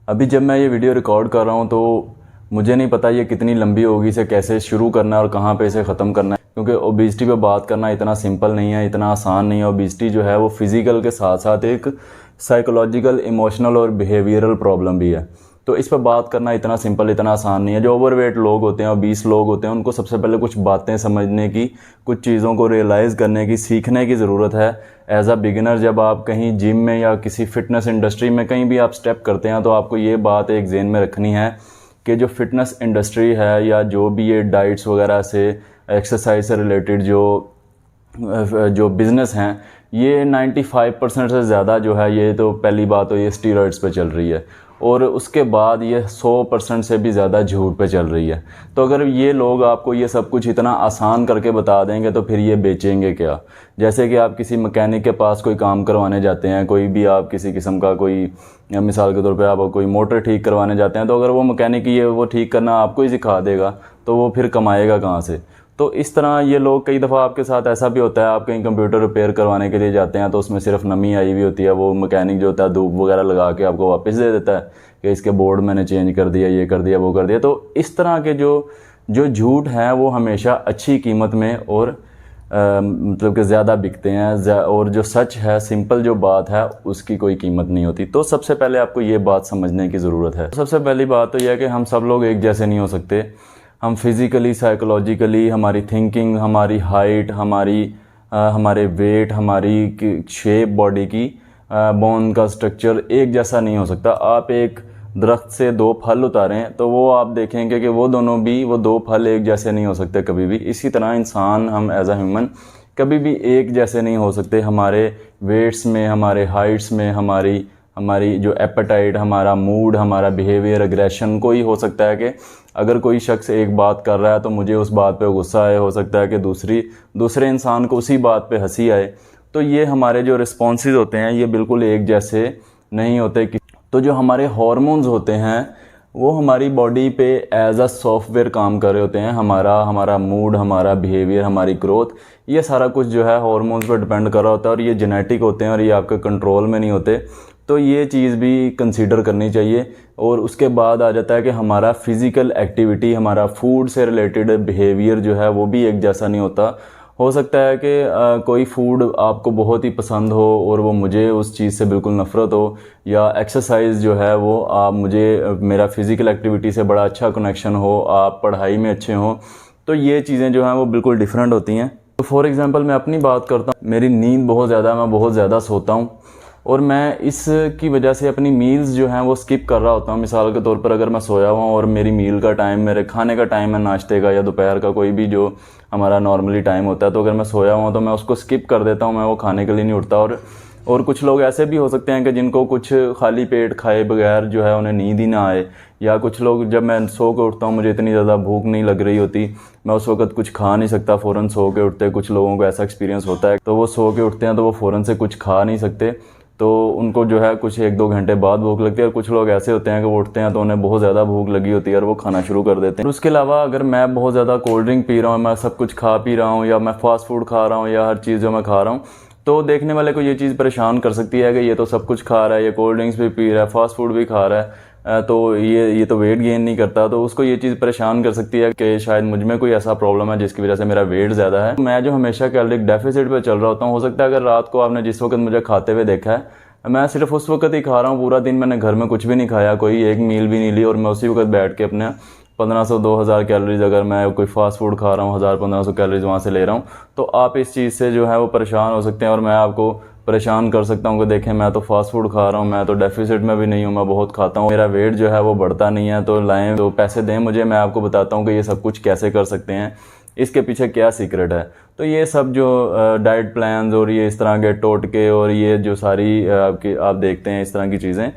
अभी जब मैं ये वीडियो रिकॉर्ड कर रहा हूँ तो मुझे नहीं पता ये कितनी लंबी होगी, इसे कैसे शुरू करना है और कहाँ पे इसे ख़त्म करना है, क्योंकि ओबेसिटी पे बात करना इतना सिंपल नहीं है, इतना आसान नहीं है। ओबेसिटी जो है वो फिज़िकल के साथ साथ एक साइकोलॉजिकल, इमोशनल और बिहेवियरल प्रॉब्लम भी है। तो इस पर बात करना इतना सिंपल, इतना आसान नहीं है। जो ओवरवेट लोग होते हैं, 20 लोग होते हैं, उनको सबसे पहले कुछ बातें समझने की, कुछ चीज़ों को रियलाइज़ करने की, सीखने की ज़रूरत है। एज अ बिगिनर जब आप कहीं जिम में या किसी फिटनेस इंडस्ट्री में कहीं भी आप स्टेप करते हैं तो आपको ये बात एक ज़हन में रखनी है कि जो फिटनेस इंडस्ट्री है या जो भी ये डाइट्स वगैरह से, एक्सरसाइज से रिलेटेड जो बिज़नेस हैं, ये 95% से ज़्यादा जो है, ये तो पहली बात तो ये स्टीरॉइड्स पे चल रही है, और उसके बाद ये 100% से भी ज़्यादा झूठ पे चल रही है। तो अगर ये लोग आपको ये सब कुछ इतना आसान करके बता देंगे तो फिर ये बेचेंगे क्या? जैसे कि आप किसी मैकेनिक के पास कोई काम करवाने जाते हैं, कोई भी आप किसी किस्म का कोई, मिसाल के तौर पे आप कोई मोटर ठीक करवाने जाते हैं, तो अगर वो मैकेनिक ये वो ठीक करना आपको ही सिखा देगा तो वो फिर कमाएगा कहाँ से? तो इस तरह ये लोग, कई दफ़ा आपके साथ ऐसा भी होता है, आप कहीं कंप्यूटर रिपेयर करवाने के लिए जाते हैं तो उसमें सिर्फ नमी आई हुई होती है, वो मैकेनिक जो होता है धूप वगैरह लगा के आपको वापस दे देता है कि इसके बोर्ड मैंने चेंज कर दिया, ये कर दिया, वो कर दिया। तो इस तरह के जो झूठ हैं वो हमेशा अच्छी कीमत में और मतलब कि ज़्यादा बिकते हैं, और जो सच है, सिंपल जो बात है, उसकी कोई कीमत नहीं होती। तो सबसे पहले आपको ये बात समझने की ज़रूरत है। सबसे पहली बात तो यह है कि हम सब लोग एक जैसे नहीं हो सकते। हम फिज़िकली, साइकोलॉजिकली, हमारी थिंकिंग, हमारी हाइट, हमारे वेट, हमारी शेप बॉडी की, बोन का स्ट्रक्चर एक जैसा नहीं हो सकता। आप एक दरख्त से 2 फल उतारें तो वो आप देखेंगे कि वो वो 2 फल एक जैसे नहीं हो सकते कभी भी। इसी तरह इंसान, हम एज अ ह्यूमन कभी भी एक जैसे नहीं हो सकते। हमारे वेट्स में, हमारे हाइट्स में, हमारी जो एपेटाइट, हमारा मूड, हमारा बिहेवियर, एग्रेशन, कोई हो सकता है कि अगर कोई शख्स एक बात कर रहा है तो मुझे उस बात पे गुस्सा आए, हो सकता है कि दूसरे इंसान को उसी बात पे हंसी आए। तो ये हमारे जो रिस्पॉन्सेज होते हैं ये बिल्कुल एक जैसे नहीं होते। तो जो हमारे हार्मोन्स होते हैं वो हमारी बॉडी पे एज अ सॉफ्टवेयर काम कर रहे होते हैं। हमारा मूड, हमारा बिहेवियर, हमारी ग्रोथ, ये सारा कुछ जो है हार्मोन्स पर डिपेंड कर रहा होता है, और ये जेनेटिक होते हैं और ये आपके कंट्रोल में नहीं होते। तो ये चीज़ भी कंसीडर करनी चाहिए। और उसके बाद आ जाता है कि हमारा फिज़िकल एक्टिविटी, हमारा फूड से रिलेटेड बिहेवियर जो है वो भी एक जैसा नहीं होता। हो सकता है कि कोई फूड आपको बहुत ही पसंद हो और वो मुझे उस चीज़ से बिल्कुल नफ़रत हो, या एक्सरसाइज जो है वो मेरा फ़िज़िकल एक्टिविटी से बड़ा अच्छा कनेक्शन हो, आप पढ़ाई में अच्छे हों। तो ये चीज़ें जो हैं वो बिल्कुल डिफरेंट होती हैं। तो फॉर एग्ज़ाम्पल मैं अपनी बात करता हूँ, मेरी नींद बहुत ज़्यादा, मैं बहुत ज़्यादा सोता हूँ और मैं इसकी वजह से अपनी मील्स जो हैं वो स्किप कर रहा होता हूँ। मिसाल के तौर पर अगर मैं सोया हुआ हूँ और मेरी मील का टाइम, मेरे खाने का टाइम है नाश्ते का या दोपहर का, कोई भी जो हमारा नॉर्मली टाइम होता है, तो अगर मैं सोया हुआ हूँ तो मैं उसको स्किप कर देता हूँ, मैं वो खाने के लिए नहीं उठता। और कुछ लोग ऐसे भी हो सकते हैं कि जिनको कुछ खाली पेट खाए बगैर जो है उन्हें नींद ही ना आए। या कुछ लोग, जब मैं सो के उठता हूँ, मुझे इतनी ज़्यादा भूख नहीं लग रही होती, मैं उस वक्त कुछ खा नहीं सकता, फ़ौरन सो के उठते। कुछ लोगों को ऐसा एक्सपीरियंस होता है तो वो सो के उठते हैं तो वो फ़ौरन से कुछ खा नहीं सकते, तो उनको जो है कुछ 1-2 घंटे बाद भूख लगती है। और कुछ लोग ऐसे होते हैं कि वो उठते हैं तो उन्हें बहुत ज़्यादा भूख लगी होती है और वो खाना शुरू कर देते हैं। उसके अलावा अगर मैं बहुत ज़्यादा कोल्ड ड्रिंक पी रहा हूँ, मैं सब कुछ खा पी रहा हूँ, या मैं फास्ट फूड खा रहा हूँ, या हर चीज़ जो मैं खा रहा हूँ, तो देखने वाले को ये चीज़ परेशान कर सकती है कि ये तो सब कुछ खा रहा है, ये कोल्ड ड्रिंक्स भी पी रहा है, फास्ट फूड भी खा रहा है, तो ये तो वेट गेन नहीं करता। तो उसको ये चीज़ परेशान कर सकती है कि शायद मुझ में कोई ऐसा प्रॉब्लम है जिसकी वजह से मेरा वेट ज़्यादा है। मैं जो हमेशा कैलोरिक डेफिसिट पे चल रहा होता हूँ, हो सकता है अगर रात को आपने जिस वक्त मुझे खाते हुए देखा है, मैं सिर्फ उस वक्त ही खा रहा हूँ, पूरा दिन मैंने घर में कुछ भी नहीं खाया, कोई एक मील भी नहीं ली, और मैं उसी वक्त बैठ के अपने 1500-2000 कैलोरीज, अगर मैं कोई फास्ट फूड खा रहा हूँ, 1000-1500 कैलोरीज वहाँ से ले रहा हूँ, तो आप इस चीज़ से जो है वो परेशान हो सकते हैं। और मैं आपको परेशान कर सकता हूँ कि देखें, मैं तो फास्ट फूड खा रहा हूँ, मैं तो डेफिसिट में भी नहीं हूँ, मैं बहुत खाता हूँ, मेरा वेट जो है वो बढ़ता नहीं है, तो लाएँ, तो पैसे दें मुझे, मैं आपको बताता हूँ कि ये सब कुछ कैसे कर सकते हैं, इसके पीछे क्या सीक्रेट है। तो ये सब जो डाइट प्लान्स और ये इस तरह के टोटके और ये जो सारी आप देखते हैं इस तरह की चीज़ें,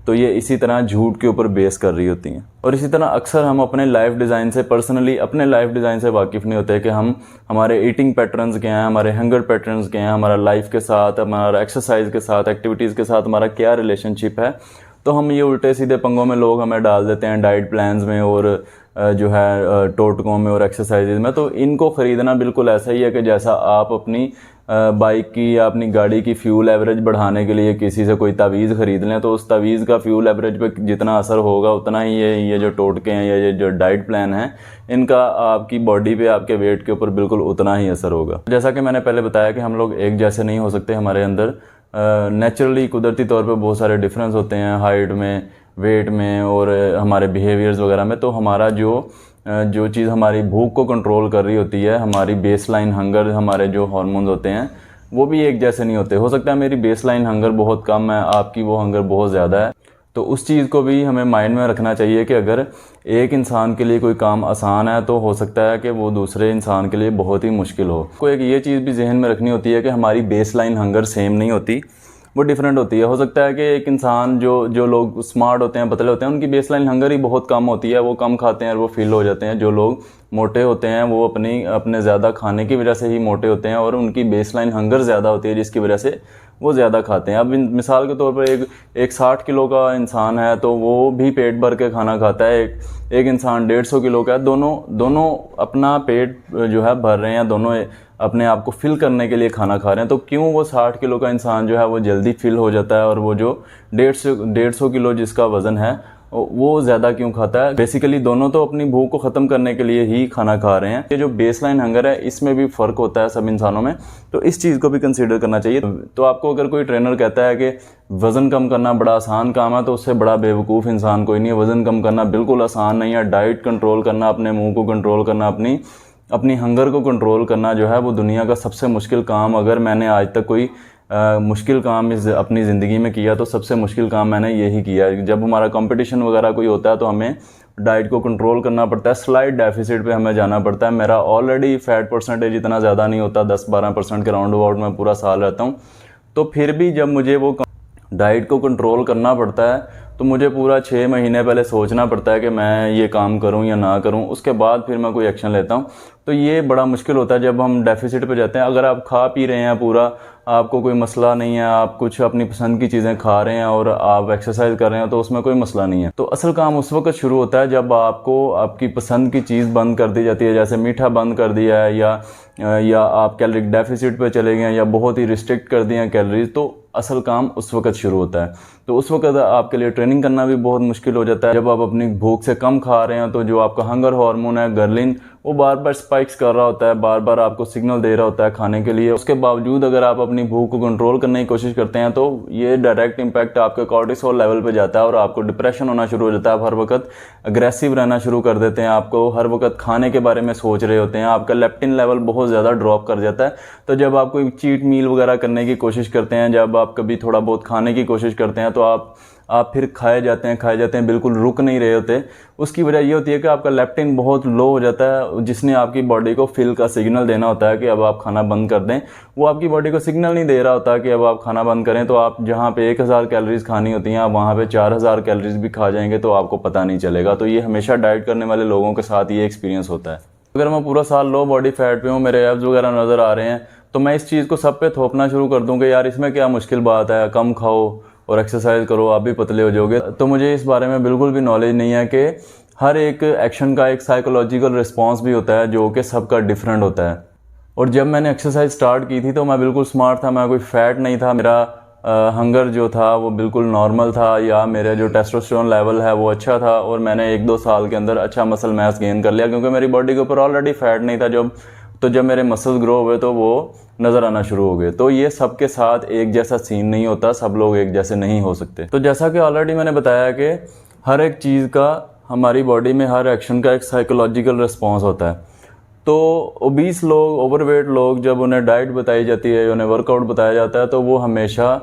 तो ये इसी तरह झूठ के ऊपर बेस कर रही होती हैं। और इसी तरह अक्सर हम अपने लाइफ डिज़ाइन से, पर्सनली अपने लाइफ डिज़ाइन से वाकिफ़ नहीं होते कि हमारे ईटिंग पैटर्न्स क्या हैं, हमारे हंगर पैटर्न्स क्या हैं, हमारा लाइफ के साथ, हमारा एक्सरसाइज के साथ, एक्टिविटीज़ के साथ हमारा क्या रिलेशनशिप है। तो हम ये उल्टे सीधे पंगों में लोग हमें डाल देते हैं डाइट प्लान्स में, और जो है टोटकों में और एक्सरसाइजेज में, तो इनको ख़रीदना बिल्कुल ऐसा ही है कि जैसा आप अपनी बाइक की या अपनी गाड़ी की फ्यूल एवरेज बढ़ाने के लिए किसी से कोई तावीज़ ख़रीद लें, तो उस तावीज़ का फ्यूल एवरेज पे जितना असर होगा उतना ही ये जो टोटके हैं या ये जो डाइट प्लान है इनका आपकी बॉडी पे, आपके वेट के ऊपर बिल्कुल उतना ही असर होगा। जैसा कि मैंने पहले बताया कि हम लोग एक जैसे नहीं हो सकते, हमारे अंदर नेचुरली कुदरती तौर पे बहुत सारे डिफरेंस होते हैं हाइट में, वेट में और हमारे बिहेवियर्स वगैरह में। तो हमारा जो चीज़ हमारी भूख को कंट्रोल कर रही होती है, हमारी बेसलाइन हंगर, हमारे जो हार्मोन्स होते हैं वो भी एक जैसे नहीं होते। हो सकता है मेरी बेसलाइन हंगर बहुत कम है, आपकी वो हंगर बहुत ज़्यादा है, तो उस चीज़ को भी हमें माइंड में रखना चाहिए कि अगर एक इंसान के लिए कोई काम आसान है तो हो सकता है कि वो दूसरे इंसान के लिए बहुत ही मुश्किल हो। कोई एक ये चीज़ भी जहन में रखनी होती है कि हमारी बेसलाइन हंगर सेम नहीं होती, वो डिफरेंट होती है। हो सकता है कि एक इंसान जो लोग स्मार्ट होते हैं, पतले होते हैं, उनकी बेसलाइन हंगर ही बहुत कम होती है, वो कम खाते हैं और वो फील हो जाते हैं। जो लोग मोटे होते हैं वो अपने ज़्यादा खाने की वजह से ही मोटे होते हैं और उनकी बेसलाइन हंगर ज़्यादा होती है जिसकी वजह से वो ज़्यादा खाते हैं। अब मिसाल के तौर पर एक 60 किलो का इंसान है तो वो भी पेट भर के खाना खाता है, एक इंसान 150 किलो का है, दोनों अपना पेट जो है भर रहे हैं, दोनों अपने आप को फिल करने के लिए खाना खा रहे हैं। तो क्यों वो 60 किलो का इंसान जो है वो जल्दी फिल हो जाता है और वो जो 150 किलो जिसका वज़न है वो ज़्यादा क्यों खाता है? बेसिकली दोनों तो अपनी भूख को ख़त्म करने के लिए ही खाना खा रहे हैं। ये जो बेसलाइन हंगर है इसमें भी फ़र्क होता है सब इंसानों में, तो इस चीज़ को भी कंसीडर करना चाहिए। तो आपको अगर कोई ट्रेनर कहता है कि वज़न कम करना बड़ा आसान काम है तो उससे बड़ा बेवकूफ़ इंसान कोई नहीं है। वज़न कम करना बिल्कुल आसान नहीं है। डाइट कंट्रोल करना, अपने मुँह को कंट्रोल करना, अपनी हंगर को कंट्रोल करना जो है वो दुनिया का सबसे मुश्किल काम। अगर मैंने आज तक कोई मुश्किल काम अपनी ज़िंदगी में किया तो सबसे मुश्किल काम मैंने यही किया है। जब हमारा कंपटीशन वगैरह कोई होता है तो हमें डाइट को कंट्रोल करना पड़ता है, स्लाइड डेफिसिट पे हमें जाना पड़ता है। मेरा ऑलरेडी फैट परसेंटेज इतना ज़्यादा नहीं होता, 10-12% के राउंड अबाउट में पूरा साल रहता हूँ, तो फिर भी जब मुझे वो डाइट को कंट्रोल करना पड़ता है तो मुझे पूरा 6 महीने पहले सोचना पड़ता है कि मैं ये काम करूं या ना करूं, उसके बाद फिर मैं कोई एक्शन लेता हूं। तो ये बड़ा मुश्किल होता है जब हम डेफिसिट पे जाते हैं। अगर आप खा पी रहे हैं पूरा, आपको कोई मसला नहीं है, आप कुछ अपनी पसंद की चीज़ें खा रहे हैं और आप एक्सरसाइज कर रहे हैं तो उसमें कोई मसला नहीं है। तो असल काम उस वक्त शुरू होता है जब आपको आपकी पसंद की चीज़ बंद कर दी जाती है, जैसे मीठा बंद कर दिया है या आप कैलोरी डेफिसिट पे चले गए या बहुत ही रिस्ट्रिक्ट कर दिए हैं कैलोरीज, तो असल काम उस वक्त शुरू होता है। तो उस वक्त आपके लिए ट्रेनिंग करना भी बहुत मुश्किल हो जाता है। जब आप अपनी भूख से कम खा रहे हैं तो जो आपका हंगर हार्मोन है गर्लिन, वो बार बार स्पाइक्स कर रहा होता है, बार बार आपको सिग्नल दे रहा होता है खाने के लिए। उसके बावजूद अगर आप अपनी भूख को कंट्रोल करने की कोशिश करते हैं तो ये डायरेक्ट इम्पैक्ट आपके कॉर्टिसोल लेवल पे जाता है और आपको डिप्रेशन होना शुरू हो जाता है। आप हर वक्त अग्रेसिव रहना शुरू कर देते हैं, आपको हर वक्त खाने के बारे में सोच रहे होते हैं, आपका लेप्टिन लेवल बहुत ज़्यादा ड्रॉप कर जाता है। तो जब आप कोई चीट मील वगैरह करने की कोशिश करते हैं, जब आप कभी थोड़ा बहुत खाने की कोशिश करते हैं तो आप फिर खाए जाते हैं, बिल्कुल रुक नहीं रहे होते। उसकी वजह ये होती है कि आपका लेप्टिन बहुत लो हो जाता है, जिसने आपकी बॉडी को फिल का सिग्नल देना होता है कि अब आप खाना बंद कर दें। वो आपकी बॉडी को सिग्नल नहीं दे रहा होता कि अब आप खाना बंद करें। तो आप जहाँ पे 1000 कैलोरीज खानी होती हैं आप वहाँ पे 4000 कैलोरीज भी खा जाएंगे तो आपको पता नहीं चलेगा। तो ये हमेशा डाइट करने वाले लोगों के साथ ये एक्सपीरियंस होता है। अगर मैं पूरा साल लो बॉडी फैट पे हूँ, मेरे एब्स वगैरह नज़र आ रहे हैं, तो मैं इस चीज़ को सब पे थोपना शुरू कर दूँ कि यार इसमें क्या मुश्किल बात है, कम खाओ और एक्सरसाइज करो, आप भी पतले हो जाओगे। तो मुझे इस बारे में बिल्कुल भी नॉलेज नहीं है कि हर एक एक्शन का एक साइकोलॉजिकल रिस्पॉन्स भी होता है जो कि सबका डिफरेंट होता है। और जब मैंने एक्सरसाइज स्टार्ट की थी तो मैं बिल्कुल स्मार्ट था, मैं कोई फैट नहीं था, मेरा हंगर जो था वो बिल्कुल नॉर्मल था, या मेरा जो टेस्टोस्टेरोन लेवल है वो अच्छा था और मैंने 1-2 साल के अंदर अच्छा मसल मैस गेन कर लिया क्योंकि मेरी बॉडी के ऊपर ऑलरेडी फैट नहीं था। जब मेरे मसल्स ग्रो हुए तो वो नज़र आना शुरू हो गए। तो ये सबके साथ एक जैसा सीन नहीं होता, सब लोग एक जैसे नहीं हो सकते। तो जैसा कि ऑलरेडी मैंने बताया कि हर एक चीज़ का हमारी बॉडी में हर एक्शन का एक साइकोलॉजिकल रिस्पॉन्स होता है। तो ओबीस लोग, ओवरवेट लोग, जब उन्हें डाइट बताई जाती है, उन्हें वर्कआउट बताया जाता है, तो वो हमेशा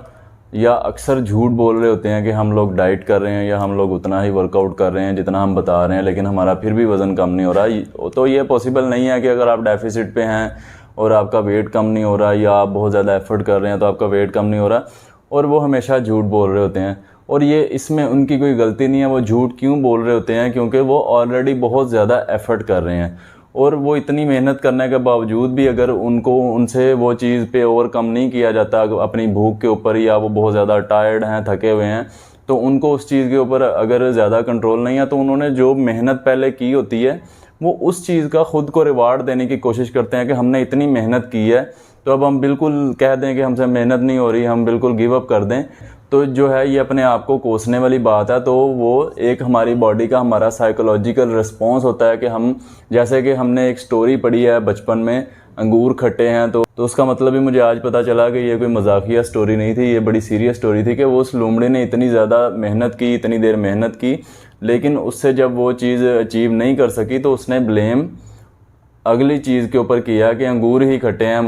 या अक्सर झूठ बोल रहे होते हैं कि हम लोग डाइट कर रहे हैं या हम लोग उतना ही वर्कआउट कर रहे हैं जितना हम बता रहे हैं, लेकिन हमारा फिर भी वज़न कम नहीं हो रहा। तो ये पॉसिबल नहीं है कि अगर आप डेफिसिट पे हैं और आपका वेट कम नहीं हो रहा या आप बहुत ज़्यादा एफर्ट कर रहे हैं तो आपका वेट कम नहीं हो रहा, और वो हमेशा झूठ बोल रहे होते हैं। और ये इसमें उनकी कोई गलती नहीं है। वो झूठ क्यों बोल रहे होते हैं? क्योंकि वो ऑलरेडी बहुत ज़्यादा एफर्ट कर रहे हैं और वो इतनी मेहनत करने के बावजूद भी अगर उनसे वो चीज़ पे ओवरकम नहीं किया जाता अपनी भूख के ऊपर, या वो बहुत ज़्यादा टायर्ड हैं, थके हुए हैं, तो उनको उस चीज़ के ऊपर अगर ज़्यादा कंट्रोल नहीं है तो उन्होंने जो मेहनत पहले की होती है वो उस चीज़ का खुद को रिवार्ड देने की कोशिश करते हैं कि हमने इतनी मेहनत की है तो अब हम बिल्कुल कह दें कि हमसे मेहनत नहीं हो रही, हम बिल्कुल गिव अप कर दें। तो जो है ये अपने आप को कोसने वाली बात है। तो वो एक हमारी बॉडी का हमारा साइकोलॉजिकल रिस्पॉन्स होता है कि हम, जैसे कि हमने एक स्टोरी पढ़ी है बचपन में, अंगूर खट्टे हैं, तो उसका मतलब भी मुझे आज पता चला कि ये कोई मजाकिया स्टोरी नहीं थी, ये बड़ी सीरियस स्टोरी थी कि वो उस लोमड़ी ने इतनी ज़्यादा मेहनत की, इतनी देर मेहनत की, लेकिन उससे जब वो चीज़ अचीव नहीं कर सकी तो उसने ब्लेम अगली चीज़ के ऊपर किया कि अंगूर ही खट्टे हैं,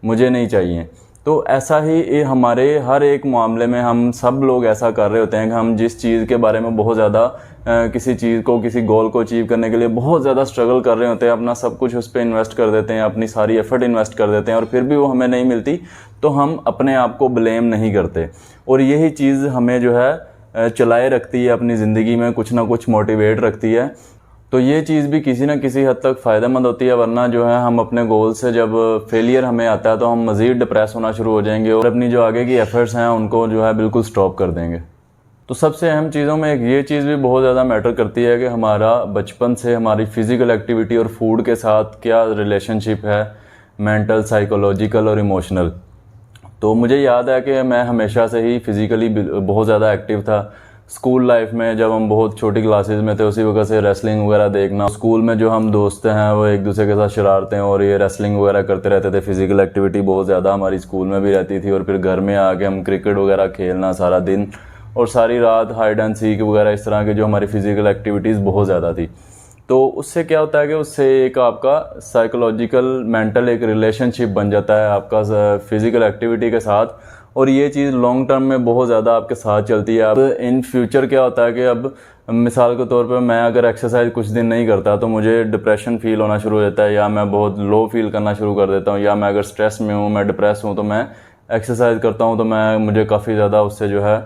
मुझे नहीं चाहिए। तो ऐसा ही हमारे हर एक मामले में हम सब लोग ऐसा कर रहे होते हैं कि हम जिस चीज़ के बारे में बहुत ज़्यादा किसी चीज़ को, किसी गोल को अचीव करने के लिए बहुत ज़्यादा स्ट्रगल कर रहे होते हैं, अपना सब कुछ उस पर इन्वेस्ट कर देते हैं, अपनी सारी एफर्ट इन्वेस्ट कर देते हैं और फिर भी वो हमें नहीं मिलती, तो हम अपने आप को ब्लेम नहीं करते। और यही चीज़ हमें जो है चलाए रखती है अपनी ज़िंदगी में, कुछ ना कुछ मोटिवेट रखती है। तो ये चीज़ भी किसी न किसी हद तक फ़ायदेमंद होती है, वरना जो है हम अपने गोल से जब फेलियर हमें आता है तो हम मज़ीद डिप्रेस होना शुरू हो जाएंगे और अपनी जो आगे की एफर्ट्स हैं उनको जो है बिल्कुल स्टॉप कर देंगे। तो सबसे अहम चीज़ों में एक ये चीज़ भी बहुत ज़्यादा मैटर करती है कि हमारा बचपन से हमारी फ़िज़िकल एक्टिविटी और फूड के साथ क्या रिलेशनशिप है, मेंटल, साइकोलॉजिकल और इमोशनल। तो मुझे याद है कि मैं हमेशा से ही फ़िज़िकली बहुत ज़्यादा एक्टिव था। स्कूल लाइफ में जब हम बहुत छोटी क्लासेस में थे उसी वजह से रेसलिंग वगैरह देखना, स्कूल में जो हम दोस्त हैं वो एक दूसरे के साथ शरारतें और ये रेसलिंग वगैरह करते रहते थे। फिजिकल एक्टिविटी बहुत ज़्यादा हमारी स्कूल में भी रहती थी और फिर घर में आके हम क्रिकेट वगैरह खेलना सारा दिन और सारी रात हाइड एंड सीक वगैरह, इस तरह की जो हमारी फिजिकल एक्टिविटीज़ बहुत ज़्यादा थी। तो उससे क्या होता है कि उससे एक आपका साइकोलॉजिकल मेंटल एक रिलेशनशिप बन जाता है आपका फिजिकल एक्टिविटी के साथ, और ये चीज़ लॉन्ग टर्म में बहुत ज़्यादा आपके साथ चलती है। अब इन फ्यूचर क्या होता है कि अब मिसाल के तौर पे मैं अगर एक्सरसाइज कुछ दिन नहीं करता तो मुझे डिप्रेशन फील होना शुरू हो जाता है, या मैं बहुत लो फील करना शुरू कर देता हूँ, या मैं अगर स्ट्रेस में हूँ, मैं डिप्रेस हूँ, तो मैं एक्सरसाइज करता हूँ तो मुझे काफ़ी ज़्यादा उससे जो है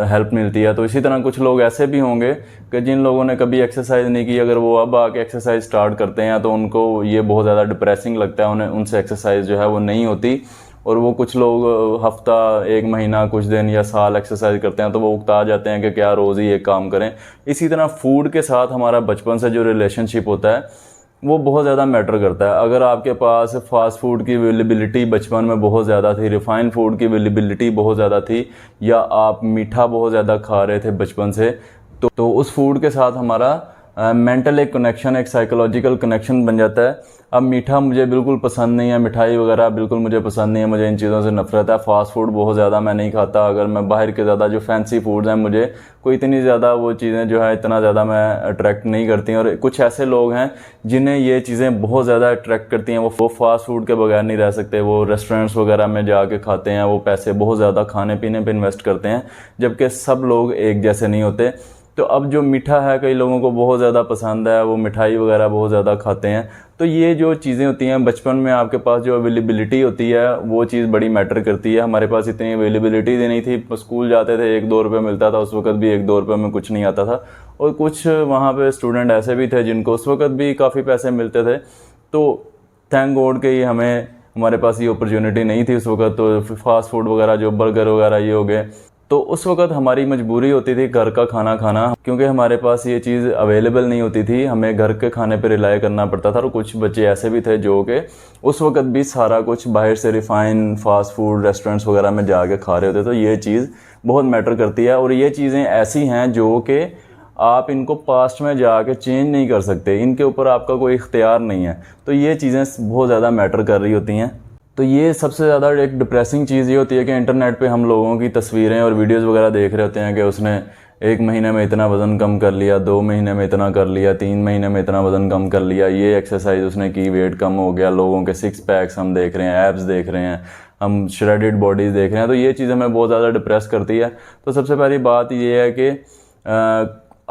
हेल्प मिलती है। तो इसी तरह कुछ लोग ऐसे भी होंगे कि जिन लोगों ने कभी एक्सरसाइज नहीं की, अगर वो अब आके एक्सरसाइज स्टार्ट करते हैं तो उनको ये बहुत ज़्यादा डिप्रेसिंग लगता है, उन्हें उनसे एक्सरसाइज जो है वो नहीं होती। और वो कुछ लोग हफ्ता, एक महीना, कुछ दिन या साल एक्सरसाइज करते हैं तो वो उकता जाते हैं कि क्या रोज़ ही एक काम करें। इसी तरह फूड के साथ हमारा बचपन से जो रिलेशनशिप होता है वो बहुत ज़्यादा मैटर करता है। अगर आपके पास फास्ट फूड की अवेलेबिलिटी बचपन में बहुत ज़्यादा थी, रिफ़ाइंड फूड की अवेलेबिलिटी बहुत ज़्यादा थी, या आप मीठा बहुत ज़्यादा खा रहे थे बचपन से, तो उस फूड के साथ हमारा मेंटल एक कनेक्शन, एक साइकोलॉजिकल कनेक्शन बन जाता है। अब मीठा मुझे बिल्कुल पसंद नहीं है, मिठाई वगैरह बिल्कुल मुझे पसंद नहीं है, मुझे इन चीज़ों से नफरत है। फास्ट फूड बहुत ज़्यादा मैं नहीं खाता। अगर मैं बाहर के ज़्यादा जो फैंसी फूड्स हैं, मुझे कोई इतनी ज़्यादा वो चीज़ें जो है इतना ज़्यादा मैं अट्रैक्ट नहीं करती हैं। और कुछ ऐसे लोग हैं जिन्हें ये चीज़ें बहुत ज़्यादा अट्रैक्ट करती हैं, वो फास्ट फूड के बगैर नहीं रह सकते, वो रेस्टोरेंट्स वगैरह में जाके खाते हैं, वो पैसे बहुत ज़्यादा खाने पीने पर इन्वेस्ट करते हैं, जबकि सब लोग एक जैसे नहीं होते। तो अब जो मीठा है कई लोगों को बहुत ज़्यादा पसंद है, वो मिठाई वगैरह बहुत ज़्यादा खाते हैं। तो ये जो चीज़ें होती हैं बचपन में आपके पास जो अवेलेबिलिटी होती है वो चीज़ बड़ी मैटर करती है। हमारे पास इतनी अवेलेबिलिटी नहीं थी, स्कूल जाते थे 1-2 रुपये मिलता था, उस वक्त भी 1-2 रुपये में कुछ नहीं आता था। और कुछ वहाँ पे स्टूडेंट ऐसे भी थे जिनको उस वक्त भी काफ़ी पैसे मिलते थे। तो थैंक गॉड कि हमें, हमारे पास ये अपॉर्चुनिटी नहीं थी उस वक्त। तो फास्ट फूड वगैरह जो बर्गर वगैरह ये हो गए, तो उस वक्त हमारी मजबूरी होती थी घर का खाना खाना, क्योंकि हमारे पास ये चीज़ अवेलेबल नहीं होती थी, हमें घर के खाने पे रिलाय करना पड़ता था। और कुछ बच्चे ऐसे भी थे जो कि उस वक्त भी सारा कुछ बाहर से रिफ़ाइन फास्ट फूड रेस्टोरेंट्स वगैरह में जाके खा रहे होते। तो ये चीज़ बहुत मैटर करती है। और ये चीज़ें ऐसी हैं जो कि आप इनको पास्ट में जाके चेंज नहीं कर सकते, इनके ऊपर आपका कोई इख्तियार नहीं है। तो ये चीज़ें बहुत ज़्यादा मैटर कर रही होती हैं। तो ये सबसे ज़्यादा एक डिप्रेसिंग चीज़ ये होती है कि इंटरनेट पे हम लोगों की तस्वीरें और वीडियोस वगैरह देख रहे होते हैं कि उसने 1 महीने में इतना वज़न कम कर लिया, 2 महीने में इतना कर लिया, 3 महीने में इतना वज़न कम कर लिया, ये एक्सरसाइज उसने की, वेट कम हो गया। लोगों के 6 पैक्स हम देख रहे हैं, एब्स देख रहे हैं, हम श्रेडेड बॉडीज़ देख रहे हैं। तो ये चीज़ हमें बहुत ज़्यादा डिप्रेस करती है। तो सबसे पहली बात ये है कि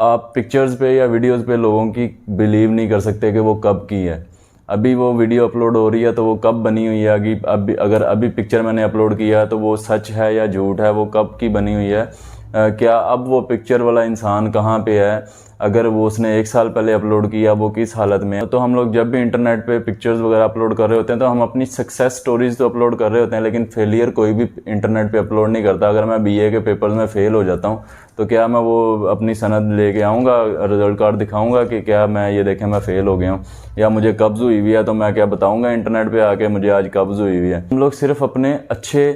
आप पिक्चर्स पे या वीडियोज़ पे लोगों की बिलीव नहीं कर सकते कि वो कब की है। अभी वो वीडियो अपलोड हो रही है तो वो कब बनी हुई है, अगर अभी पिक्चर मैंने अपलोड किया तो वो सच है या झूठ है, वो कब की बनी हुई है, क्या अब वो पिक्चर वाला इंसान कहाँ पे है, अगर वो उसने 1 साल पहले अपलोड किया वो किस हालत में है। तो हम लोग जब भी इंटरनेट पे पिक्चर्स वगैरह अपलोड कर रहे होते हैं तो हम अपनी सक्सेस स्टोरीज तो अपलोड कर रहे होते हैं, लेकिन फेलियर कोई भी इंटरनेट पे अपलोड नहीं करता। अगर मैं बीए के पेपर्स में फेल हो जाता हूँ तो क्या मैं वो अपनी सनद लेके आऊँगा, रिजल्ट कार्ड दिखाऊँगा कि क्या मैं ये देखें मैं फेल हो गया हूँ, या मुझे कब्ज़ हुई हुई है तो मैं क्या बताऊँगा इंटरनेट पर आके मुझे आज कब्ज़ हुई हुई है। हम लोग सिर्फ अपने अच्छे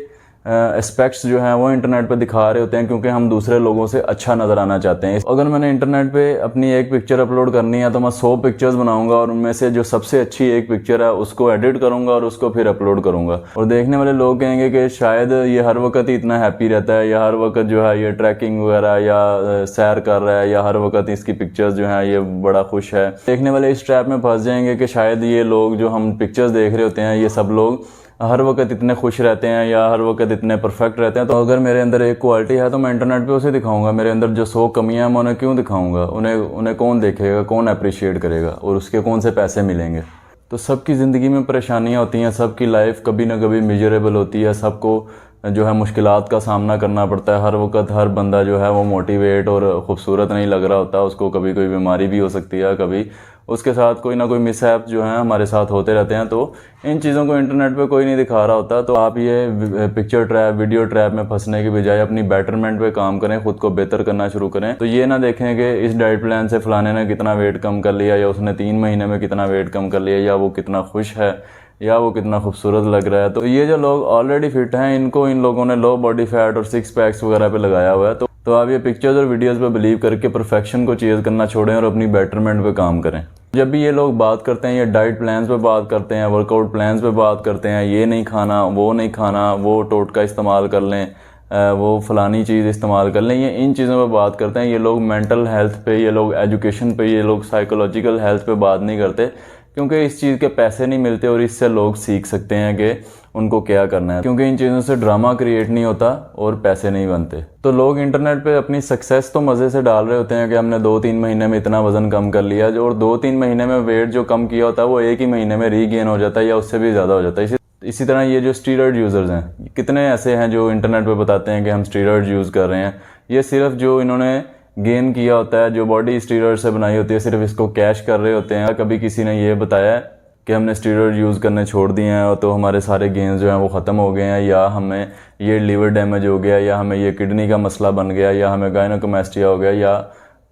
एस्पेक्ट्स जो हैं वो इंटरनेट पे दिखा रहे होते हैं क्योंकि हम दूसरे लोगों से अच्छा नज़र आना चाहते हैं। अगर मैंने इंटरनेट पे अपनी एक पिक्चर अपलोड करनी है तो मैं 100 पिक्चर्स बनाऊंगा और उनमें से जो सबसे अच्छी एक पिक्चर है उसको एडिट करूंगा और उसको फिर अपलोड करूंगा। और देखने वाले लोग कहेंगे कि शायद ये हर वक्त ही इतना हैप्पी रहता है, या हर वक्त जो है ये ट्रैकिंग वगैरह या सैर कर रहा है, या हर वक्त इसकी पिक्चर्स जो है ये बड़ा खुश है। देखने वाले इस ट्रैप में फंस जाएंगे कि शायद ये लोग जो हम पिक्चर्स देख रहे होते हैं ये सब लोग हर वक्त इतने खुश रहते हैं या हर वक्त इतने परफेक्ट रहते हैं। तो अगर मेरे अंदर एक क्वालिटी है तो मैं इंटरनेट पे उसे दिखाऊंगा। मेरे अंदर जो 100 कमियां हैं मैं उन्हें क्यों दिखाऊंगा? उन्हें कौन देखेगा, कौन अप्रिशिएट करेगा और उसके कौन से पैसे मिलेंगे? तो सबकी ज़िंदगी में परेशानियां होती हैं, सबकी लाइफ कभी ना कभी मिजरेबल होती है, सबको जो है मुश्किलात का सामना करना पड़ता है। हर वक्त हर बंदा जो है वो मोटिवेट और ख़ूबसूरत नहीं लग रहा होता, उसको कभी कोई बीमारी भी हो सकती है, कभी उसके साथ कोई ना कोई मिसहैप जो है हमारे साथ होते रहते हैं। तो इन चीज़ों को इंटरनेट पे कोई नहीं दिखा रहा होता। तो आप ये पिक्चर ट्रैप, वीडियो ट्रैप में फंसने की बजाय अपनी बेटरमेंट पे काम करें, खुद को बेहतर करना शुरू करें। तो ये ना देखें कि इस डाइट प्लान से फलाने ने कितना वेट कम कर लिया, या उसने 3 महीने में कितना वेट कम कर लिया, या वो कितना खुश है, या वो कितना खूबसूरत लग रहा है। तो ये जो लोग ऑलरेडी फिट हैं इनको इन लोगों ने लो बॉडी फैट और 6 पैक्स वगैरह पे लगाया हुआ है। तो आप ये पिक्चर्स और वीडियोस पे बिलीव करके परफेक्शन को चेज़ करना छोड़ें और अपनी बेटरमेंट पे काम करें। जब भी ये लोग बात करते हैं, ये डाइट प्लान्स पे बात करते हैं, वर्कआउट प्लान्स पे बात करते हैं, ये नहीं खाना, वो नहीं खाना, वो टोटका इस्तेमाल कर लें, वो फलानी चीज़ इस्तेमाल कर लें, ये इन चीज़ों पे बात करते हैं। ये लोग मेंटल हेल्थ पे, ये लोग एजुकेशन पे, ये लोग साइकोलॉजिकल हेल्थ पे बात नहीं करते क्योंकि इस चीज़ के पैसे नहीं मिलते और इससे लोग सीख सकते हैं कि उनको क्या करना है, क्योंकि इन चीज़ों से ड्रामा क्रिएट नहीं होता और पैसे नहीं बनते। तो लोग इंटरनेट पे अपनी सक्सेस तो मज़े से डाल रहे होते हैं कि हमने 2-3 महीने में इतना वज़न कम कर लिया, जो और 2-3 महीने में वेट जो कम किया होता है वो 1 ही महीने में रीगेन हो जाता है या उससे भी ज़्यादा हो जाता है। इसी तरह ये जो स्टीरॉयड यूज़र्स हैं, कितने ऐसे हैं जो इंटरनेट पर बताते हैं कि हम स्टीरॉयड यूज़ कर रहे हैं। ये सिर्फ जो इन्होंने गेन किया होता है, जो बॉडी स्टीरॉयड से बनाई होती है, सिर्फ इसको कैश कर रहे होते हैं। कभी किसी ने ये बताया कि हमने स्टीरॉयड यूज़ करने छोड़ दिए हैं तो हमारे सारे गेन्स जो हैं वो ख़त्म हो गए हैं, या हमें ये लीवर डैमेज हो गया, या हमें ये किडनी का मसला बन गया, या हमें गायनोकोमेस्टिया हो गया, या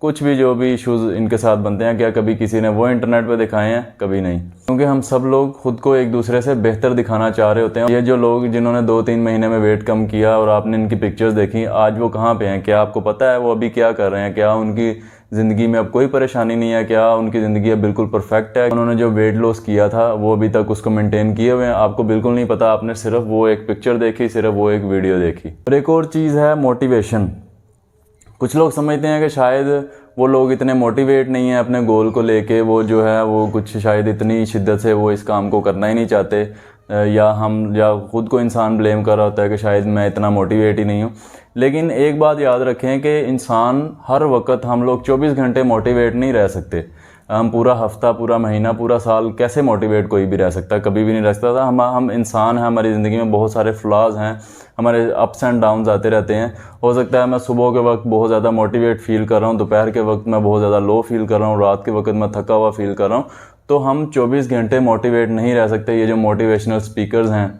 कुछ भी जो भी इश्यूज़ इनके साथ बनते हैं, क्या कभी किसी ने वो इंटरनेट पे दिखाए हैं? कभी नहीं। क्योंकि हम सब लोग खुद को एक दूसरे से बेहतर दिखाना चाह रहे होते हैं। ये जो लोग जिन्होंने 2-3 महीने में वेट कम किया और आपने इनकी पिक्चर्स देखी, आज वो कहाँ पे हैं? क्या आपको पता है वो अभी क्या कर रहे हैं? क्या उनकी ज़िंदगी में अब कोई परेशानी नहीं है? क्या उनकी ज़िंदगी अब बिल्कुल परफेक्ट है? उन्होंने जो वेट लॉस किया था वो अभी तक उसको मेंटेन किए हुए हैं? आपको बिल्कुल नहीं पता, आपने सिर्फ वो एक पिक्चर देखी, सिर्फ वो एक वीडियो देखी। और एक और चीज़ है मोटिवेशन। कुछ लोग समझते हैं कि शायद वो लोग इतने मोटिवेट नहीं हैं अपने गोल को लेके, वो जो है वो कुछ शायद इतनी शिद्दत से वो इस काम को करना ही नहीं चाहते, या खुद को इंसान ब्लेम कर रहा होता है कि शायद मैं इतना मोटिवेट ही नहीं हूँ। लेकिन एक बात याद रखें कि इंसान हर वक्त, हम लोग 24 घंटे मोटिवेट नहीं रह सकते। हम पूरा हफ्ता, पूरा महीना, पूरा साल कैसे मोटिवेट कोई भी रह सकता है? कभी भी नहीं रह सकता था। हम इंसान हैं, हमारी ज़िंदगी में बहुत सारे फ्लॉज हैं, हमारे अप्स एंड डाउन्स आते रहते हैं। हो सकता है मैं सुबह के वक्त बहुत ज़्यादा मोटिवेट फील कर रहा हूँ, दोपहर के वक्त मैं बहुत ज़्यादा लो फील कर रहा हूँ, रात के वक्त मैं थका हुआ फील कर रहा हूँ। तो हम 24 घंटे मोटिवेट नहीं रह सकते। ये जो मोटिवेशनल स्पीकर्स हैं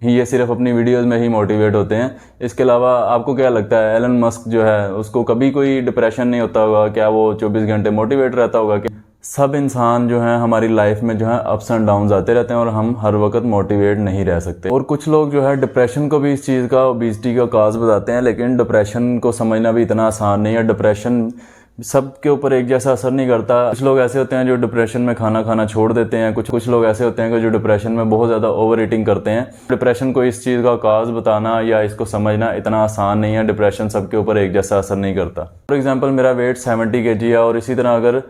ये सिर्फ अपनी वीडियोस में ही मोटिवेट होते हैं। इसके अलावा आपको क्या लगता है, एलन मस्क जो है उसको कभी कोई डिप्रेशन नहीं होता होगा? क्या वो 24 घंटे मोटिवेट रहता होगा? कि सब इंसान जो है हमारी लाइफ में जो है अप्स एंड डाउन्स आते रहते हैं और हम हर वक्त मोटिवेट नहीं रह सकते। और कुछ लोग जो है डिप्रेशन को भी इस चीज़ का, ओबेसिटी का काज बताते हैं, लेकिन डिप्रेशन को समझना भी इतना आसान नहीं है। डिप्रेशन सबके ऊपर एक जैसा असर नहीं करता। कुछ लोग ऐसे होते हैं जो डिप्रेशन में खाना खाना छोड़ देते हैं, कुछ लोग ऐसे होते हैं कि जो डिप्रेशन में बहुत ज़्यादा ओवर ईटिंग करते हैं। डिप्रेशन को इस चीज़ का काज बताना या इसको समझना इतना आसान नहीं है। डिप्रेशन सबके ऊपर एक जैसा असर नहीं करता। फॉर एग्जांपल मेरा वेट 70 kg है और इसी तरह अगर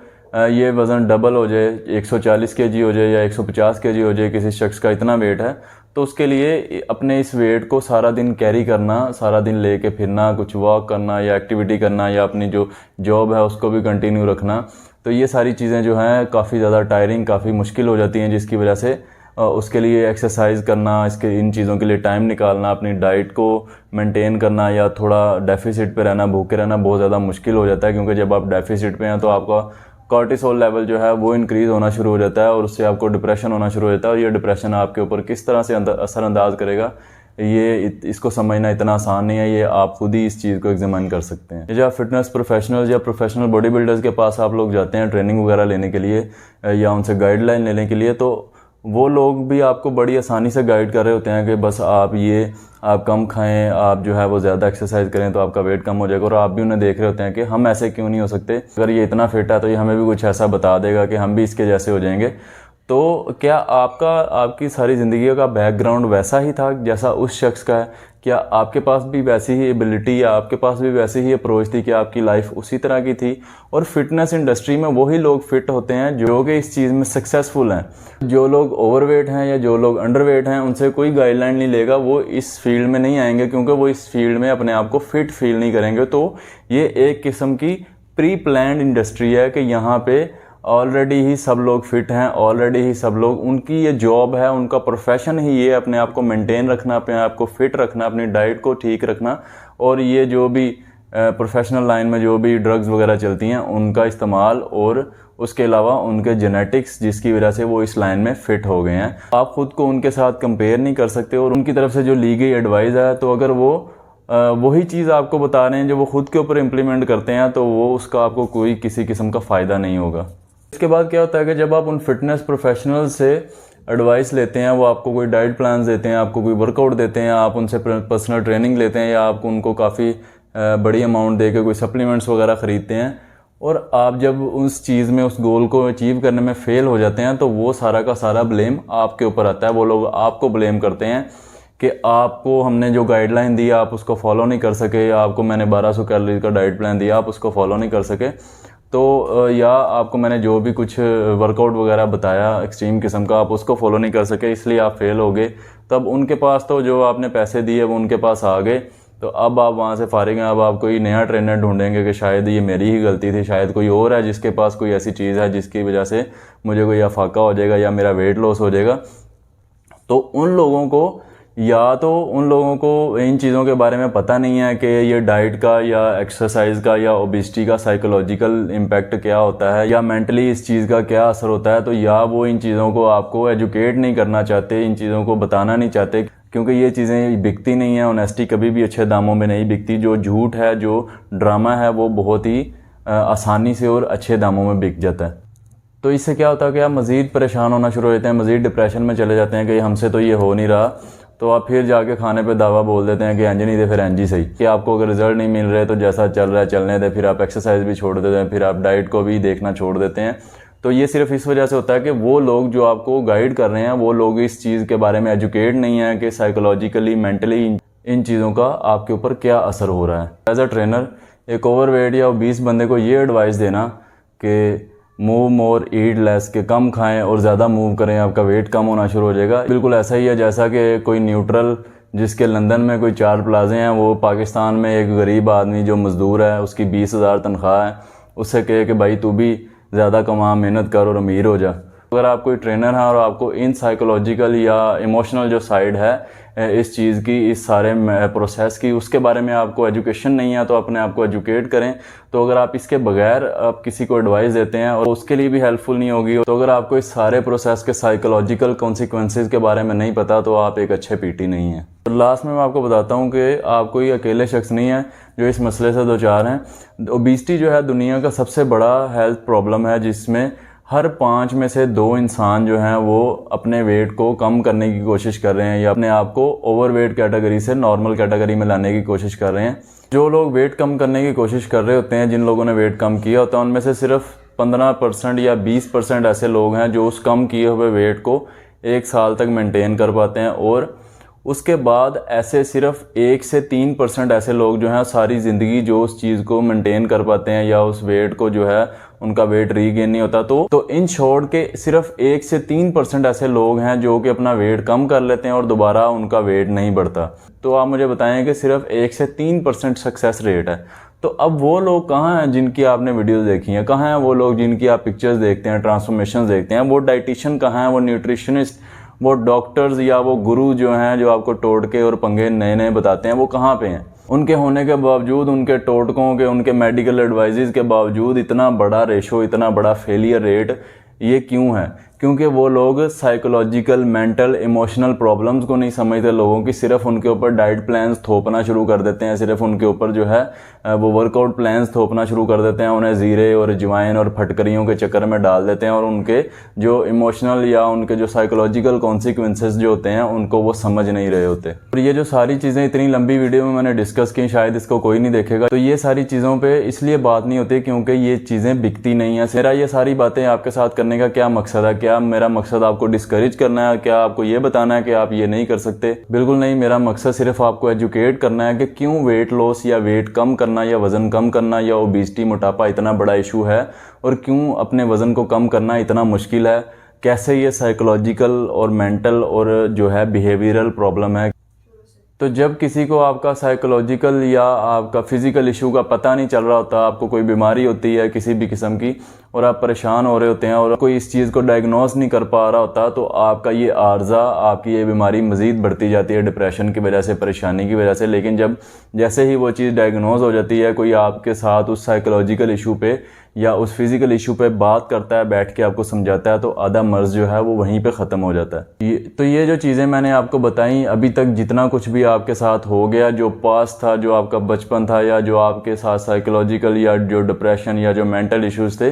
ये वज़न डबल हो जाए, 140 kg हो जाए या 150 kg हो जाए, किसी शख्स का इतना वेट है, तो उसके लिए अपने इस वेट को सारा दिन कैरी करना, सारा दिन लेके फिरना, कुछ वॉक करना या एक्टिविटी करना या अपनी जो जॉब है उसको भी कंटिन्यू रखना, तो ये सारी चीज़ें जो हैं काफ़ी ज़्यादा टायरिंग, काफ़ी मुश्किल हो जाती हैं, जिसकी वजह से उसके लिए एक्सरसाइज करना, इसके इन चीज़ों के लिए टाइम निकालना, अपनी डाइट को मेंटेन करना या थोड़ा डेफिसिट पे रहना, भूखे रहना बहुत ज़्यादा मुश्किल हो जाता है। क्योंकि जब आप डेफिसिट पे हैं तो आपका कॉर्टिसोल लेवल जो है वो इंक्रीज़ होना शुरू हो जाता है और उससे आपको डिप्रेशन होना शुरू हो जाता है। और ये डिप्रेशन आपके ऊपर किस तरह से असरअंदाज करेगा, इसको समझना इतना आसान नहीं है। ये आप खुद ही इस चीज़ को एग्जामिन कर सकते हैं। जब फिटनेस प्रोफेशनल्स या प्रोफेशनल बॉडी बिल्डर्स के पास आप लोग जाते हैं ट्रेनिंग वगैरह लेने के लिए या उनसे गाइडलाइन लेने के लिए, तो वो लोग भी आपको बड़ी आसानी से गाइड कर रहे होते हैं कि बस आप कम खाएं, आप जो है वो ज़्यादा एक्सरसाइज करें तो आपका वेट कम हो जाएगा। और आप भी उन्हें देख रहे होते हैं कि हम ऐसे क्यों नहीं हो सकते, अगर ये इतना फिट है तो ये हमें भी कुछ ऐसा बता देगा कि हम भी इसके जैसे हो जाएंगे। तो क्या आपकी सारी ज़िंदगी का बैकग्राउंड वैसा ही था जैसा उस शख्स का है? क्या आपके पास भी वैसी ही एबिलिटी या आपके पास भी वैसी ही अप्रोच थी कि आपकी लाइफ उसी तरह की थी? और फिटनेस इंडस्ट्री में वही लोग फिट होते हैं जो कि इस चीज़ में सक्सेसफुल हैं। जो लोग ओवरवेट हैं या जो लोग अंडरवेट हैं उनसे कोई गाइडलाइन नहीं लेगा, वो इस फील्ड में नहीं आएंगे क्योंकि वो इस फील्ड में अपने आप को फिट फील नहीं करेंगे। तो ये एक किस्म की प्री प्लान्ड इंडस्ट्री है कि यहाँ पे ऑलरेडी ही सब लोग फिट हैं, ऑलरेडी ही सब लोग, उनकी ये जॉब है, उनका प्रोफेशन ही ये अपने आप को मेंटेन रखना, अपने आप को फिट रखना, अपनी डाइट को ठीक रखना। और ये जो भी प्रोफेशनल लाइन में जो भी ड्रग्स वगैरह चलती हैं उनका इस्तेमाल, और उसके अलावा उनके जेनेटिक्स जिसकी वजह से वो इस लाइन में फिट हो गए हैं। आप खुद को उनके साथ कंपेयर नहीं कर सकते। और उनकी तरफ से जो ली गई एडवाइस है, तो अगर वो वही चीज़ आपको बता रहे हैं जो वो खुद के ऊपर इम्प्लीमेंट करते हैं, तो वो उसका आपको कोई किसी किस्म का फ़ायदा नहीं होगा। इसके बाद क्या होता है कि जब आप उन फिटनेस प्रोफेशनल से एडवाइस लेते हैं, वो आपको कोई डाइट प्लान्स देते हैं, आपको कोई वर्कआउट देते हैं, आप उनसे पर्सनल ट्रेनिंग लेते हैं या आपको उनको काफ़ी बड़ी अमाउंट दे के कोई सप्लीमेंट्स वगैरह ख़रीदते हैं, और आप जब उस चीज़ में उस गोल को अचीव करने में फ़ेल हो जाते हैं, तो वो सारा का सारा ब्लेम आपके ऊपर आता है। वो लोग आपको ब्लेम करते हैं कि आपको हमने जो गाइडलाइन दी आप उसको फॉलो नहीं कर सके, या आपको मैंने 1200 कैलोरी का डाइट प्लान दिया आप उसको फॉलो नहीं कर सके, तो या आपको मैंने जो भी कुछ वर्कआउट वगैरह बताया एक्सट्रीम किस्म का आप उसको फॉलो नहीं कर सके, इसलिए आप फेल हो गए। तब उनके पास तो जो आपने पैसे दिए वो उनके पास आ गए, तो अब आप वहाँ से फारिग हैं। अब आप कोई नया ट्रेनर ढूंढेंगे कि शायद ये मेरी ही गलती थी, शायद कोई और है जिसके पास कोई ऐसी चीज़ है जिसकी वजह से मुझे कोई अफाका हो जाएगा या मेरा वेट लॉस हो जाएगा। तो उन लोगों को इन चीज़ों के बारे में पता नहीं है कि ये डाइट का या एक्सरसाइज का या ओबेसिटी का साइकोलॉजिकल इम्पैक्ट क्या होता है या मेंटली इस चीज़ का क्या असर होता है। तो या वो इन चीज़ों को आपको एजुकेट नहीं करना चाहते, इन चीज़ों को बताना नहीं चाहते, क्योंकि ये चीज़ें बिकती नहीं है। ऑनेस्टी कभी भी अच्छे दामों में नहीं बिकती। जो झूठ है, जो ड्रामा है, वो बहुत ही आसानी से और अच्छे दामों में बिक जाता है। तो इससे क्या होता है कि आप मज़ीद परेशान होना शुरू हो जाते हैं, मज़ीद डिप्रेशन में चले जाते हैं कि हमसे तो ये हो नहीं रहा। तो आप फिर जाके खाने पे दावा बोल देते हैं कि एंज नहीं दे, फिर एंज ही सही। कि आपको अगर रिजल्ट नहीं मिल रहे तो जैसा चल रहा है चलने दे, फिर आप एक्सरसाइज भी छोड़ देते हैं, फिर आप डाइट को भी देखना छोड़ देते हैं। तो ये सिर्फ इस वजह से होता है कि वो लोग जो आपको गाइड कर रहे हैं वो लोग इस चीज़ के बारे में एजुकेट नहीं है कि साइकोलॉजिकली मेंटली इन चीज़ों का आपके ऊपर क्या असर हो रहा है। एज अ ट्रेनर एक ओवरवेट या ओबीस बंदे को ये एडवाइस देना कि मूव मोर ईट लेस, के कम खाएं और ज़्यादा मूव करें, आपका वेट कम होना शुरू हो जाएगा, बिल्कुल ऐसा ही है जैसा कि कोई न्यूट्रल जिसके लंदन में कोई 4 प्लाजे हैं, वो पाकिस्तान में एक गरीब आदमी जो मज़दूर है उसकी 20,000 तनख्वाह है, उससे कहे कि भाई तू भी ज़्यादा कमा, मेहनत कर और अमीर हो जा। अगर आप कोई ट्रेनर हैं और आपको इन साइकोलॉजिकल या इमोशनल जो साइड है इस चीज़ की, इस सारे प्रोसेस की, उसके बारे में आपको एजुकेशन नहीं है, तो अपने आप को एजुकेट करें। तो अगर आप इसके बगैर आप किसी को एडवाइस देते हैं और उसके लिए भी हेल्पफुल नहीं होगी, तो अगर आपको इस सारे प्रोसेस के साइकोलॉजिकल कॉन्सिक्वेंसेस के बारे में नहीं पता, तो आप एक अच्छे पीटी नहीं हैं। तो लास्ट में मैं आपको बताता हूँ कि आप कोई अकेले शख्स नहीं है जो इस मसले से दो चार हैं। ओबेसिटी जो है दुनिया का सबसे बड़ा हेल्थ प्रॉब्लम है, जिसमें हर 5 में से 2 इंसान जो हैं वो अपने वेट को कम करने की कोशिश कर रहे हैं या अपने आप को ओवरवेट कैटेगरी से नॉर्मल कैटेगरी में लाने की कोशिश कर रहे हैं। जो लोग वेट कम करने की कोशिश कर रहे होते हैं, जिन लोगों ने वेट कम किया होता है, उनमें से सिर्फ 15% या 20% ऐसे लोग हैं जो उस कम किए हुए वेट को 1 साल तक मेंटेन कर पाते हैं, और उसके बाद ऐसे सिर्फ 1 से 3% ऐसे लोग जो हैं सारी ज़िंदगी जो उस चीज़ को मेंटेन कर पाते हैं या उस वेट को जो है उनका वेट रीगेन नहीं होता। तो इन शॉर्ट के सिर्फ 1 से 3% ऐसे लोग हैं जो कि अपना वेट कम कर लेते हैं और दोबारा उनका वेट नहीं बढ़ता। तो आप मुझे बताएं कि सिर्फ 1 से 3% सक्सेस रेट है। तो अब वो लोग कहाँ हैं जिनकी आपने वीडियोस देखी हैं? कहाँ हैं वो लोग जिनकी आप पिक्चर्स देखते हैं, ट्रांसफॉर्मेशन देखते हैं? वो डाइटिशियन कहाँ हैं, वो न्यूट्रिशनिस्ट, वो डॉक्टर्स या वो गुरु जो हैं जो आपको टोटके और पंगे नए नए बताते हैं वो कहाँ पे हैं? उनके होने के बावजूद, उनके टोटकों के, उनके मेडिकल एडवाइजेज के बावजूद इतना बड़ा रेशो, इतना बड़ा फेलियर रेट ये क्यों है? क्योंकि वो लोग साइकोलॉजिकल, मेंटल, इमोशनल प्रॉब्लम्स को नहीं समझते लोगों की, सिर्फ उनके ऊपर डाइट प्लान्स थोपना शुरू कर देते हैं, सिर्फ उनके ऊपर जो है वो वर्कआउट प्लान्स थोपना शुरू कर देते हैं, उन्हें जीरे और अजवाइन और फटकरियों के चक्कर में डाल देते हैं और उनके जो इमोशनल या उनके जो साइकोलॉजिकल कॉन्सिक्वेंसेस जो होते हैं उनको वो समझ नहीं रहे होते। और ये जो सारी चीज़ें इतनी लंबी वीडियो में मैंने डिस्कस की, शायद इसको कोई नहीं देखेगा, तो ये सारी चीज़ों पर इसलिए बात नहीं होती क्योंकि ये चीज़ें बिकती नहीं है। मेरा ये सारी बातें आपके साथ करने का क्या मकसद है? क्या मेरा मकसद आपको डिस्करेज करना है? क्या आपको ये बताना है कि आप ये नहीं कर सकते? बिल्कुल नहीं। मेरा मकसद सिर्फ आपको एजुकेट करना है कि क्यों वेट लॉस या वेट कम करना या वजन कम करना या ओबेसिटी, मोटापा इतना बड़ा इशू है और क्यों अपने वजन को कम करना इतना मुश्किल है, कैसे ये साइकोलॉजिकल और मेंटल और जो है बिहेवियरल प्रॉब्लम है। तो जब किसी को आपका साइकोलॉजिकल या आपका फिजिकल इशू का पता नहीं चल रहा होता, आपको कोई बीमारी होती है किसी भी किस्म की और आप परेशान हो रहे होते हैं और कोई इस चीज़ को डायग्नोस नहीं कर पा रहा होता, तो आपका ये आर्जा, आपकी ये बीमारी मज़ीद बढ़ती जाती है डिप्रेशन की वजह से, परेशानी की वजह से। लेकिन जब जैसे ही वो चीज़ डायग्नोस हो जाती है, कोई आपके साथ उस साइकोलॉजिकल इशू पे या उस फिजिकल इशू पे बात करता है, बैठ के आपको समझाता है, तो आधा मर्ज जो है वो वहीं पे ख़त्म हो जाता है। तो ये जो चीज़ें मैंने आपको बताई अभी तक, जितना कुछ भी आपके साथ हो गया, जो पास्ट था, जो आपका बचपन था या जो आपके साथ साइकोलॉजिकल या जो डिप्रेशन या जो मेंटल इश्यूज़ थे,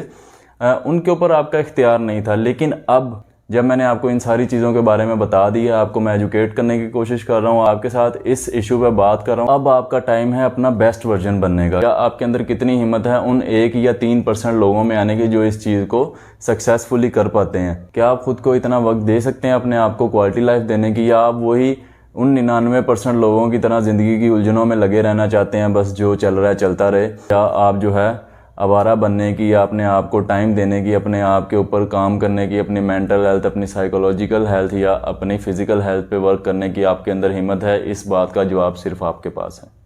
उनके ऊपर आपका इख्तियार नहीं था। लेकिन अब जब मैंने आपको इन सारी चीज़ों के बारे में बता दिया, आपको मैं एजुकेट करने की कोशिश कर रहा हूँ, आपके साथ इस इशू पे बात कर रहा हूँ, अब आपका टाइम है अपना बेस्ट वर्जन बनने का। क्या आपके अंदर कितनी हिम्मत है उन 1 या 3% लोगों में आने की जो इस चीज़ को सक्सेसफुली कर पाते हैं? क्या आप खुद को इतना वक्त दे सकते हैं अपने आप को क्वालिटी लाइफ देने की, या आप वही उन 99% लोगों की तरह ज़िंदगी की उलझनों में लगे रहना चाहते हैं, बस जो चल रहा है चलता रहे? या आप जो है आवारा बनने की या अपने आप को टाइम देने की, अपने आप के ऊपर काम करने की, अपनी मेंटल हेल्थ, अपनी साइकोलॉजिकल हेल्थ या अपनी फिजिकल हेल्थ पे वर्क करने की आपके अंदर हिम्मत है? इस बात का जवाब सिर्फ आपके पास है।